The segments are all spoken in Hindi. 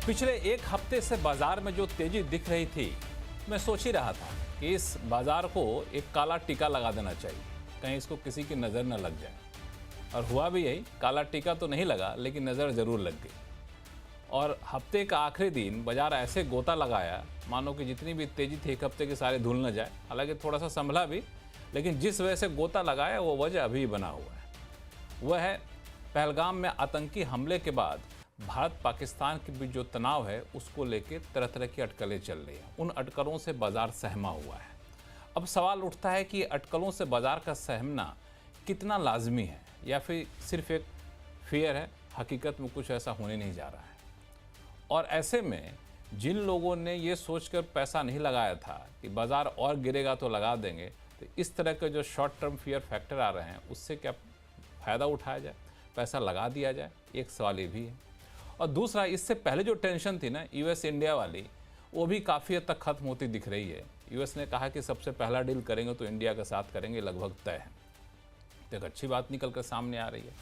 पिछले एक हफ्ते से बाजार में जो तेजी दिख रही थी, मैं सोच ही रहा था कि इस बाजार को एक काला टीका लगा देना चाहिए, कहीं इसको किसी की नज़र न लग जाए। और हुआ भी यही, काला टीका तो नहीं लगा लेकिन नज़र ज़रूर लग गई। और हफ्ते का आखिरी दिन बाजार ऐसे गोता लगाया मानो कि जितनी भी तेजी थी एक हफ्ते की सारी धुल न जाए। हालांकि थोड़ा सा संभला भी, लेकिन जिस वजह से गोता लगाया वो वजह अभी बना हुआ है। वह है पहलगाम में आतंकी हमले के बाद भारत पाकिस्तान के बीच जो तनाव है उसको लेकर तरह तरह की अटकलें चल रही हैं। उन अटकलों से बाजार सहमा हुआ है। अब सवाल उठता है कि अटकलों से बाजार का सहमना कितना लाजमी है या फिर सिर्फ एक फियर है, हकीकत में कुछ ऐसा होने नहीं जा रहा है। और ऐसे में जिन लोगों ने ये सोचकर पैसा नहीं लगाया था कि बाजार और गिरेगा तो लगा देंगे, तो इस तरह के जो शॉर्ट टर्म फियर फैक्टर आ रहे हैं उससे क्या फ़ायदा उठाया जाए, पैसा लगा दिया जाए, एक सवाल ये भी है। और दूसरा, इससे पहले जो टेंशन थी ना यूएस इंडिया वाली, वो भी काफ़ी हद तक खत्म होती दिख रही है। यूएस ने कहा कि सबसे पहला डील करेंगे तो इंडिया के साथ करेंगे, लगभग तय है। तो एक अच्छी बात निकल कर सामने आ रही है,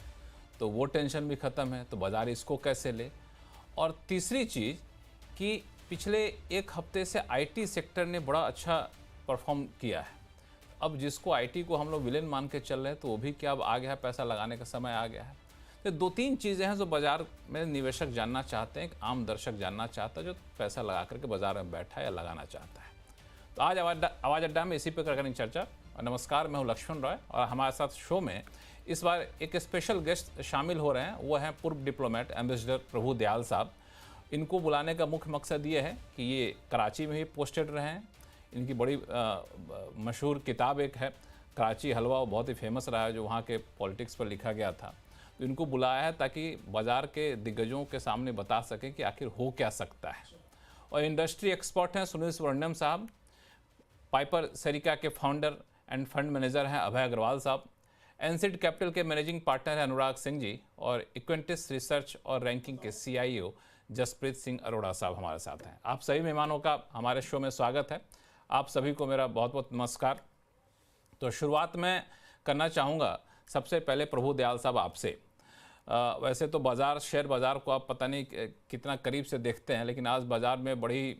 तो वो टेंशन भी ख़त्म है। तो बाज़ार इसको कैसे ले। और तीसरी चीज़ कि पिछले एक हफ्ते से आईटी सेक्टर ने बड़ा अच्छा परफॉर्म किया है। अब जिसको आईटी को हम लोग विलेन मान के चल रहे हैं, तो वो भी क्या अब आ गया है, पैसा लगाने का समय आ गया है। तो दो तीन चीज़ें हैं जो बाज़ार में निवेशक जानना चाहते हैं, एक आम दर्शक जानना चाहता है जो पैसा लगा करके बाज़ार में बैठा है या लगाना चाहता है। तो आज आवाज़ अड्डा में इसी पर करेंगे चर्चा। और नमस्कार, मैं हूँ लक्ष्मण रॉय और हमारे साथ शो में इस बार एक स्पेशल गेस्ट शामिल हो रहे हैं। वो हैं पूर्व डिप्लोमेट एम्बेसडर प्रभु दयाल साहब। इनको बुलाने का मुख्य मकसद ये है कि ये कराची में ही पोस्टेड रहे हैं। इनकी बड़ी मशहूर किताब एक है कराची हलवा, वो बहुत ही फेमस रहा है, जो वहाँ के पॉलिटिक्स पर लिखा गया था। तो इनको बुलाया है ताकि बाज़ार के दिग्गजों के सामने बता सकें कि आखिर हो क्या सकता है। और इंडस्ट्री एक्सपर्ट हैं सुनील सुवर्णम साहब, पाइपर सेरिका के फाउंडर एंड फंड मैनेजर हैं अभय अग्रवाल साहब, एनसीड कैपिटल के मैनेजिंग पार्टनर हैं अनुराग सिंह जी, और इक्वेंटिस रिसर्च और रैंकिंग के सीईओ जसप्रीत सिंह अरोड़ा साहब हमारे साथ हैं। आप सभी मेहमानों का हमारे शो में स्वागत है। आप सभी को मेरा बहुत बहुत नमस्कार। तो शुरुआत में करना चाहूँगा सबसे पहले प्रभु दयाल साहब आपसे। वैसे तो बाज़ार, शेयर बाज़ार को आप पता नहीं कितना करीब से देखते हैं, लेकिन आज बाज़ार में बड़ी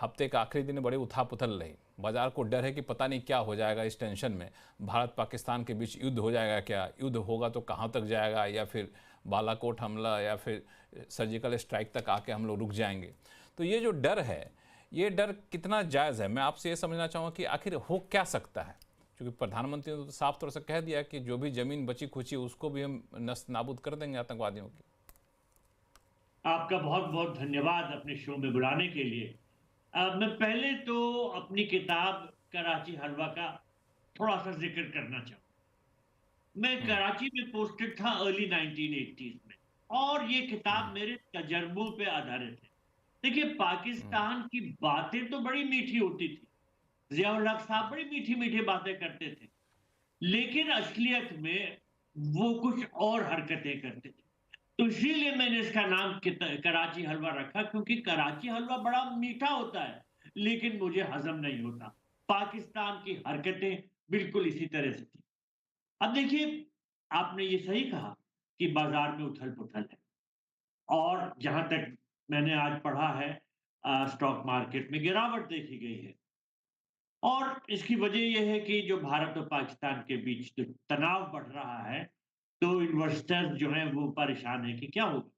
हफ्ते का आखिरी दिन बड़ी उथल-पुथल रही। बाज़ार को डर है कि पता नहीं क्या हो जाएगा इस टेंशन में। भारत पाकिस्तान के बीच युद्ध हो जाएगा क्या, युद्ध होगा तो कहाँ तक जाएगा, या फिर बालाकोट हमला या फिर सर्जिकल स्ट्राइक तक आके हम लोग रुक जाएंगे। तो ये जो डर है, ये डर कितना जायज़ है? मैं आपसे ये समझना चाहूँगा कि आखिर हो क्या सकता है, क्योंकि प्रधानमंत्री ने तो साफ तौर से कह दिया कि जो भी ज़मीन बची खुची उसको भी हम नस्त नाबूद कर देंगे आतंकवादियों की। आपका बहुत बहुत धन्यवाद अपने शो में बुलाने के लिए। मैं पहले तो अपनी किताब कराची हलवा का थोड़ा-सा ज़िक्र करना चाहूँगा। मैं हम्म, कराची में पोस्टेड था अर्ली 1980s में, और ये किताब मेरे तजुर्बों पे आधारित है। देखिए, हम्म, पाकिस्तान की बातें तो बड़ी मीठी होती थी। ज़िया-उल हक साहब बड़ी मीठी-मीठी बातें करते थे, लेकिन असलियत में वो कुछ और हरकतें करते थे। तो इसीलिए मैंने इसका नाम कराची हलवा रखा, क्योंकि कराची हलवा बड़ा मीठा होता है, लेकिन मुझे हजम नहीं होता। पाकिस्तान की हरकतें बिल्कुल इसी तरह से थी। अब देखिए, आपने ये सही कहा कि बाजार में उथल पुथल है, और जहां तक मैंने आज पढ़ा है, स्टॉक मार्केट में गिरावट देखी गई है। और इसकी वजह यह है कि जो भारत और पाकिस्तान के बीच जो तनाव बढ़ रहा है, तो इन्वेस्टर्स जो हैं वो परेशान हैं कि क्या होगा।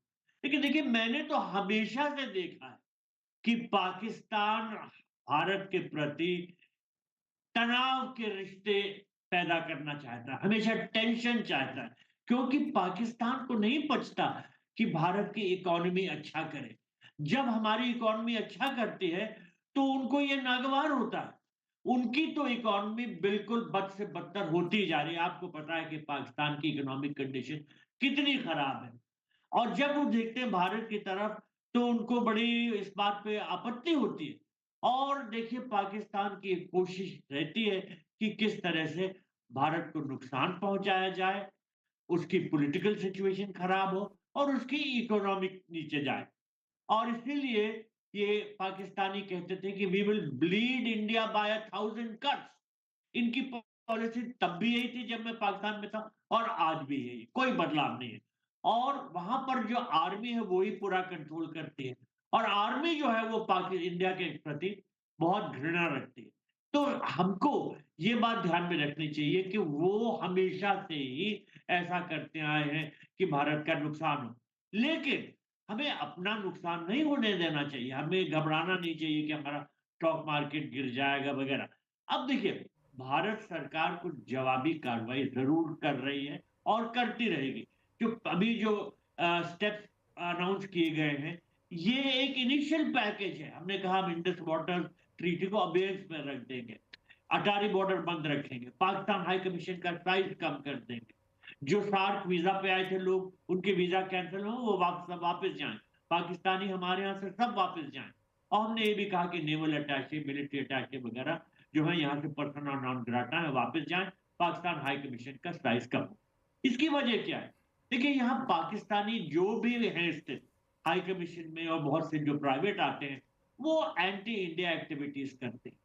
लेकिन देखिए, मैंने तो हमेशा से देखा है कि पाकिस्तान भारत के प्रति तनाव के रिश्ते पैदा करना चाहता है, हमेशा टेंशन चाहता है, क्योंकि पाकिस्तान को नहीं पचता कि भारत की इकोनॉमी अच्छा करे। जब हमारी इकोनॉमी अच्छा करती है, तो उनको ये नागवार होता है। उनकी तो इकोनॉमी बिल्कुल बद से बदतर होती जा रही है। आपको पता है कि पाकिस्तान की इकोनॉमिक कंडीशन कितनी खराब है। और जब वो देखते हैं भारत की तरफ, तो उनको बड़ी इस बात पे आपत्ति होती है। और देखिए, पाकिस्तान की एक कोशिश रहती है कि किस तरह से भारत को नुकसान पहुंचाया जाए, उसकी पॉलिटिकल सिचुएशन खराब हो और उसकी इकोनॉमिक नीचे जाए। और इसीलिए ये पाकिस्तानी कहते थे कि we will bleed India by 1000 cuts. इनकी पॉलिसी तब भी यही थी जब मैं पाकिस्तान में था, और आज भी यही, कोई बदलाव नहीं है। और वहां पर जो आर्मी है वो ही पूरा कंट्रोल करती है। और आर्मी जो है वो इंडिया के प्रति बहुत घृणा रखती है। तो हमको ये बात ध्यान में रखनी चाहिए कि वो हमेशा से ही ऐसा करते आए हैं कि भारत का नुकसान हो। लेकिन हमें अपना नुकसान नहीं होने देना चाहिए, हमें घबराना नहीं चाहिए कि हमारा स्टॉक मार्केट गिर जाएगा वगैरह। अब देखिए, भारत सरकार कुछ जवाबी कार्रवाई ज़रूर कर रही है और करती रहेगी। जो अभी जो स्टेप्स अनाउंस किए गए हैं, ये एक इनिशियल पैकेज है। हमने कहा हम इंडस वाटर ट्रीटी को अबेयंस में रख देंगे, अटारी बॉर्डर बंद रखेंगे, पाकिस्तान हाई कमीशन का साइज कम कर देंगे। जो सार्क वीजा पे आए थे लोग, उनके वीजा कैंसिल हो, वो वापस जाएं। पाकिस्तानी हमारे यहाँ से सब वापस जाएं। और हमने ये भी कहा कि नेवल अटैचे, मिलिट्री अटैचे वगैरह जो है यहाँ से पर्सना नॉन ग्राटा है, वापस जाएं। पाकिस्तान हाई कमीशन का साइज कम हो। इसकी वजह क्या है? देखिए, यहाँ पाकिस्तानी जो भी हैं स्थित हाई कमीशन में और बहुत से जो प्राइवेट आते हैं, वो एंटी इंडिया एक्टिविटीज करते हैं।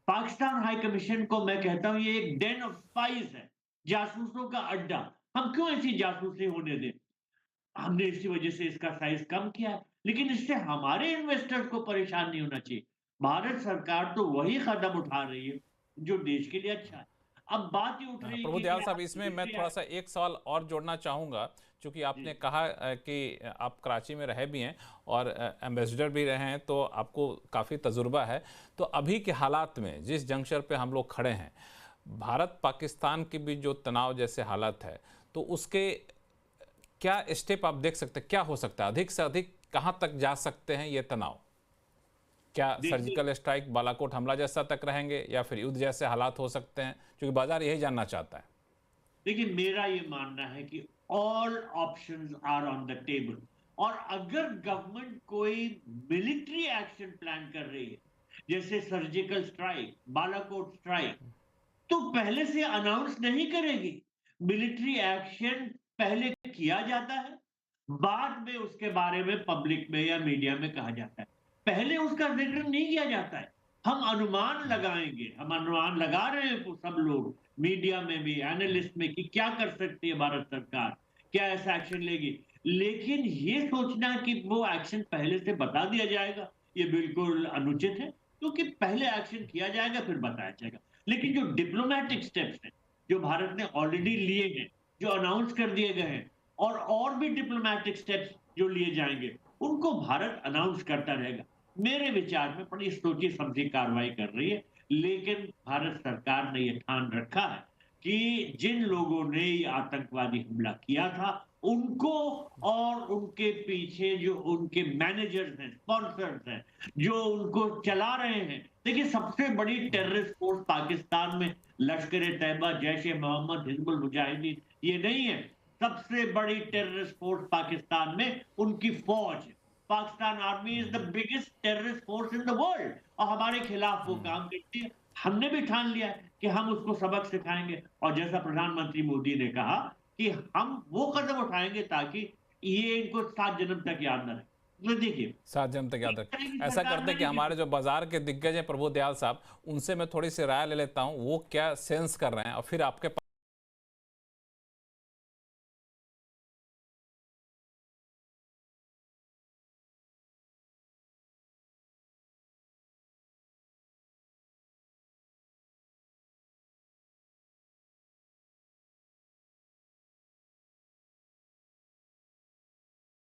पाकिस्तान हाई कमीशन को मैं कहता हूं ये एक डेन ऑफ स्पाइस है, जासूसों का अड्डा। हम क्यों ऐसी जासूसी होने दें? हमने इसी वजह से इसका साइज कम किया है, लेकिन इससे हमारे इन्वेस्टर्स को परेशान नहीं होना चाहिए। भारत सरकार तो वही कदम उठा रही है जो देश के लिए अच्छा है। अब बात ये उठ रही है प्रभु कि दयाल क्या साहब, इसमें मैं मिलिट्री थोड़ा सा एक सवाल और जोड़ना चाहूँगा, क्योंकि जी आपने कहा कि आप कराची में रहे भी हैं और एम्बेसडर भी रहे हैं, तो आपको काफ़ी तजुर्बा है। तो अभी के हालात में जिस जंक्शन पे हम लोग खड़े हैं, भारत पाकिस्तान के बीच जो तनाव जैसे हालत है, तो उसके क्या स्टेप आप देख सकते हैं, क्या हो सकता है, अधिक से अधिक कहाँ तक जा सकते हैं ये तनाव? क्या देखिए, सर्जिकल स्ट्राइक, बालाकोट हमला जैसा तक रहेंगे, या फिर युद्ध जैसे हालात हो सकते हैं? क्योंकि बाजार यही जानना चाहता है। देखिए, मेरा ये मानना है कि all options are on the table. और अगर गवर्नमेंट कोई मिलिट्री एक्शन प्लान कर रही है, जैसे सर्जिकल स्ट्राइक, बालाकोट स्ट्राइक, तो पहले से अनाउंस नहीं करेगी। मिलिट्री एक्शन पहले किया जाता है, बाद में उसके बारे में पब्लिक में या मीडिया में कहा जाता है। पहले उसका जिक्र नहीं किया जाता है। हम अनुमान लगाएंगे, हम अनुमान लगा रहे हैं सब लोग, मीडिया में भी, एनालिस्ट में, कि क्या कर सकती है भारत सरकार, क्या ऐसा एक्शन लेगी। लेकिन ये सोचना कि वो एक्शन पहले से बता दिया जाएगा, ये बिल्कुल अनुचित है, क्योंकि पहले एक्शन किया जाएगा फिर बताया जाएगा। लेकिन जो डिप्लोमैटिक स्टेप्स हैं, जो भारत ने ऑलरेडी लिए हैं, जो अनाउंस कर दिए गए हैं, और भी डिप्लोमैटिक स्टेप्स जो लिए जाएंगे, उनको भारत अनाउंस करता रहेगा। मेरे विचार में बड़ी सोची समझी कार्रवाई कर रही है। लेकिन भारत सरकार ने यह ठान रखा है कि जिन लोगों ने ये आतंकवादी हमला किया था, उनको और उनके पीछे जो उनके मैनेजर्स हैं, स्पॉन्सर्स हैं, जो उनको चला रहे हैं। देखिए, सबसे बड़ी टेररिस्ट फोर्स पाकिस्तान में लश्कर ए तैयबा, जैश ए मोहम्मद, हिजबुल मुजाहिदीन ये नहीं है। सबसे बड़ी टेररिस्ट फोर्स पाकिस्तान में उनकी फौज है। Pakistan army is the biggest terrorist force in the world, और हमारे खिलाफ वो काम करती है। हमने भी ठान लिया है कि हम उसको सबक सिखाएंगे, और जैसा प्रधानमंत्री मोदी ने कहा कि हम वो कदम उठाएंगे ताकि ये इनको 7 जन्म तक याद न रहे। तो देखिए, 7 जन्म तक याद इस तरह की रखें। ऐसा सरकार करते हैं कि नहीं हमारे जो बाजार के दिग्गज हैं प्रभु दयाल साहब, उनसे मैं थोड़ी सी राय ले लेता हूँ, वो क्या सेंस कर रहे हैं, और फिर आपके